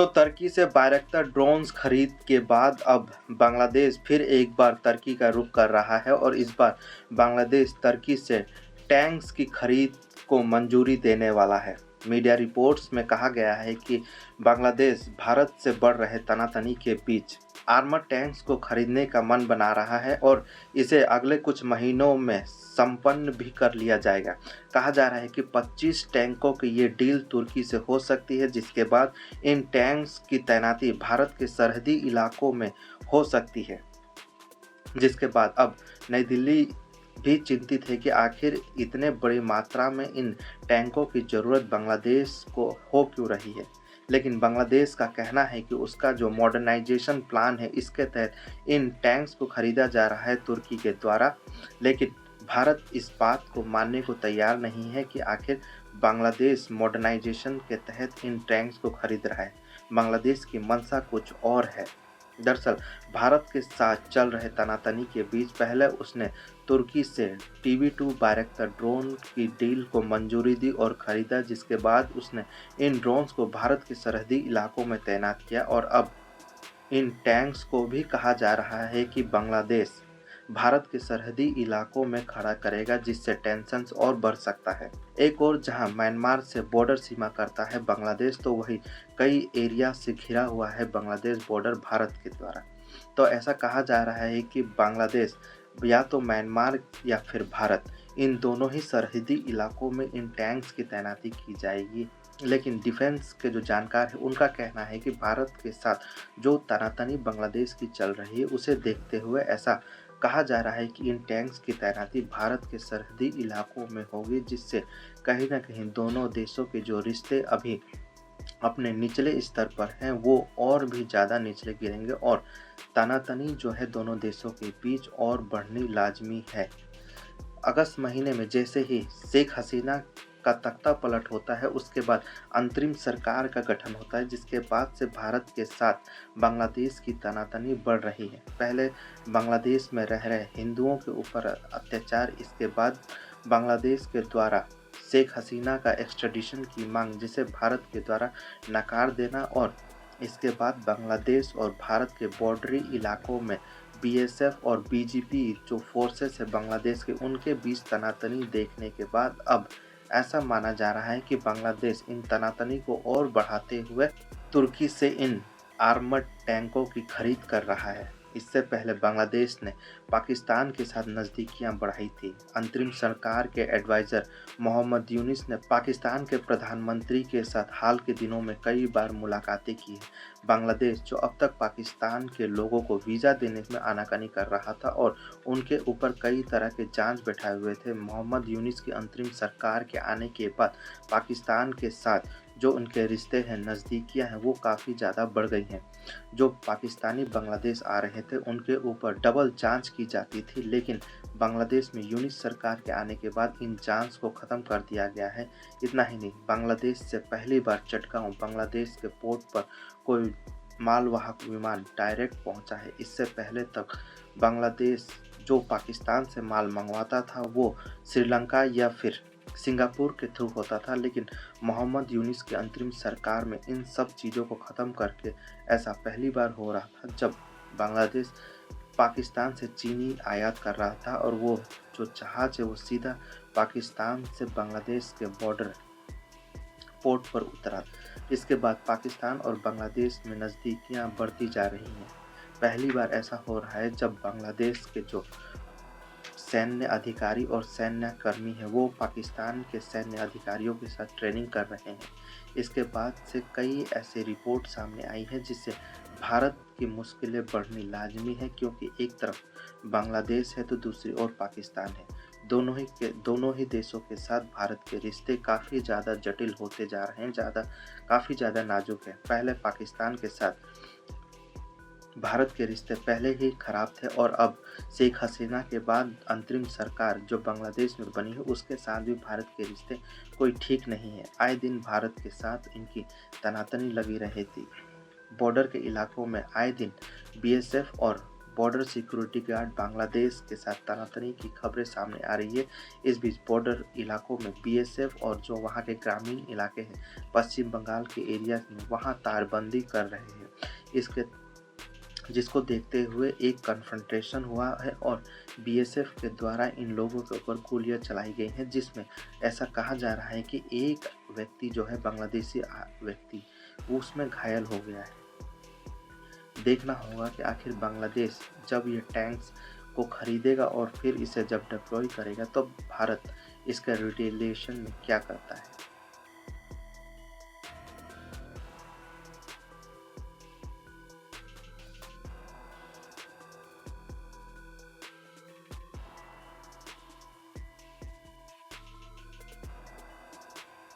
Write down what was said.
तो तुर्की से बायरक्तार ड्रोन्स खरीद के बाद अब बांग्लादेश फिर एक बार तुर्की का रुख कर रहा है और इस बार बांग्लादेश तुर्की से टैंक्स की खरीद को मंजूरी देने वाला है। मीडिया रिपोर्ट्स में कहा गया है कि बांग्लादेश भारत से बढ़ रहे तनातनी के बीच आर्मर टैंक्स को खरीदने का मन बना रहा है और इसे अगले कुछ महीनों में संपन्न भी कर लिया जाएगा। कहा जा रहा है कि 25 टैंकों की ये डील तुर्की से हो सकती है, जिसके बाद इन टैंक्स की तैनाती भारत के सरहदी इलाकों में हो सकती है। जिसके बाद अब नई दिल्ली भी चिंतित है कि आखिर इतने बड़ी मात्रा में इन टैंकों की ज़रूरत बांग्लादेश को हो क्यों रही है। लेकिन बांग्लादेश का कहना है कि उसका जो मॉडर्नाइजेशन प्लान है, इसके तहत इन टैंक्स को खरीदा जा रहा है तुर्की के द्वारा। लेकिन भारत इस बात को मानने को तैयार नहीं है कि आखिर बांग्लादेश मॉडर्नाइजेशन के तहत इन टैंक्स को खरीद रहा है। बांग्लादेश की मंशा कुछ और है। दरअसल भारत के साथ चल रहे तनातनी के बीच पहले उसने तुर्की से TB2 बायरक्तार ड्रोन की डील को मंजूरी दी और खरीदा, जिसके बाद उसने इन ड्रोन्स को भारत के सरहदी इलाकों में तैनात किया और अब इन टैंक्स को भी कहा जा रहा है कि बांग्लादेश भारत के सरहदी इलाकों में खड़ा करेगा, जिससे टेंशन और बढ़ सकता है। एक और जहां म्यांमार से बॉर्डर सीमा करता है बांग्लादेश, तो वही कई एरिया से घिरा हुआ है बांग्लादेश बॉर्डर भारत के द्वारा। तो ऐसा कहा जा रहा है कि बांग्लादेश या तो म्यांमार या फिर भारत, इन दोनों ही सरहदी इलाकों में इन टैंक्स की तैनाती की जाएगी। लेकिन डिफेंस के जो जानकार हैं उनका कहना है कि भारत के साथ जो तनातनी बांग्लादेश की चल रही है, उसे देखते हुए ऐसा कहा जा रहा है कि इन टैंक्स की तैनाती भारत के सरहदी इलाकों में होगी, जिससे कहीं ना कहीं दोनों देशों के जो रिश्ते अभी अपने निचले स्तर पर हैं वो और भी ज़्यादा निचले गिरेंगे और तनातनी जो है दोनों देशों के बीच और बढ़नी लाजमी है। अगस्त महीने में जैसे ही शेख हसीना का तख्ता पलट होता है, उसके बाद अंतरिम सरकार का गठन होता है, जिसके बाद से भारत के साथ बांग्लादेश की तनातनी बढ़ रही है। पहले बांग्लादेश में रह रहे हिंदुओं के ऊपर अत्याचार, इसके बाद बांग्लादेश के द्वारा शेख हसीना का एक्स्ट्राडिशन की मांग, जिसे भारत के द्वारा नकार देना, और इसके बाद बांग्लादेश और भारत के बॉर्डरी इलाकों में BSF और BGP जो फोर्सेस है बांग्लादेश के, उनके बीच तनातनी देखने के बाद अब ऐसा माना जा रहा है कि बांग्लादेश इन तनातनी को और बढ़ाते हुए तुर्की से इन आर्मर्ड टैंकों की खरीद कर रहा है। इससे पहले बांग्लादेश ने पाकिस्तान के साथ नज़दीकियां बढ़ाई थी। अंतरिम सरकार के एडवाइज़र मोहम्मद यूनिस ने पाकिस्तान के प्रधानमंत्री के साथ हाल के दिनों में कई बार मुलाकातें की हैं। बांग्लादेश जो अब तक पाकिस्तान के लोगों को वीज़ा देने में आनाकानी कर रहा था और उनके ऊपर कई तरह के जांच बैठाए हुए थे, मोहम्मद यूनिस की अंतरिम सरकार के आने के बाद पाकिस्तान के साथ जो उनके रिश्ते हैं, नज़दीकियां हैं, वो काफ़ी ज़्यादा बढ़ गई हैं। जो पाकिस्तानी बांग्लादेश आ रहे थे उनके ऊपर डबल जांच की जाती थी, लेकिन बांग्लादेश में यूनिस सरकार के आने के बाद इन जांच को ख़त्म कर दिया गया है। इतना ही नहीं, बांग्लादेश से पहली बार चटगांव बांग्लादेश के पोर्ट पर कोई मालवाहक विमान डायरेक्ट पहुंचा है। इससे पहले तक बांग्लादेश जो पाकिस्तान से माल मंगवाता था वो श्रीलंका या फिर सिंगापुर के थ्रू होता था, लेकिन मोहम्मद यूनिस की अंतरिम सरकार में इन सब चीज़ों को ख़त्म करके ऐसा पहली बार हो रहा था जब बांग्लादेश पाकिस्तान से चीनी आयात कर रहा था और वो जो जहाज़ है वो सीधा पाकिस्तान से बांग्लादेश के बॉर्डर पोर्ट पर उतरा। इसके बाद पाकिस्तान और बांग्लादेश में नज़दीकियां बढ़ती जा रही हैं। पहली बार ऐसा हो रहा है जब बांग्लादेश के जो सैन्य अधिकारी और सैन्य कर्मी हैं वो पाकिस्तान के सैन्य अधिकारियों के साथ ट्रेनिंग कर रहे हैं। इसके बाद से कई ऐसे रिपोर्ट सामने आई है जिससे भारत की मुश्किलें बढ़नी लाजमी है, क्योंकि एक तरफ बांग्लादेश है तो दूसरी ओर पाकिस्तान है। दोनों ही देशों के साथ भारत के रिश्ते काफ़ी ज़्यादा जटिल होते जा रहे हैं, काफ़ी ज़्यादा नाजुक है। पहले पाकिस्तान के साथ भारत के रिश्ते पहले ही खराब थे और अब शेख हसीना के बाद अंतरिम सरकार जो बांग्लादेश में बनी है उसके साथ भी भारत के रिश्ते कोई ठीक नहीं है। आए दिन भारत के साथ इनकी तनातनी लगी रही थी। बॉर्डर के इलाकों में आए दिन BSF और बॉर्डर सिक्योरिटी गार्ड बांग्लादेश के साथ तनातनी की खबरें सामने आ रही है। इस बीच बॉर्डर इलाकों में बीएसएफ और जो वहाँ के ग्रामीण इलाके हैं पश्चिम बंगाल के एरिया में वहाँ तारबंदी कर रहे हैं। इसके जिसको देखते हुए एक कन्फ्रंटेशन हुआ है और बीएसएफ के द्वारा इन लोगों के ऊपर गोलियां चलाई गई हैं, जिसमें ऐसा कहा जा रहा है कि एक व्यक्ति जो है बांग्लादेशी व्यक्ति उसमें घायल हो गया है। देखना होगा कि आखिर बांग्लादेश जब ये टैंक्स को खरीदेगा और फिर इसे जब डिप्लॉय करेगा तो भारत इसका रिटेलिएशन में क्या करता है।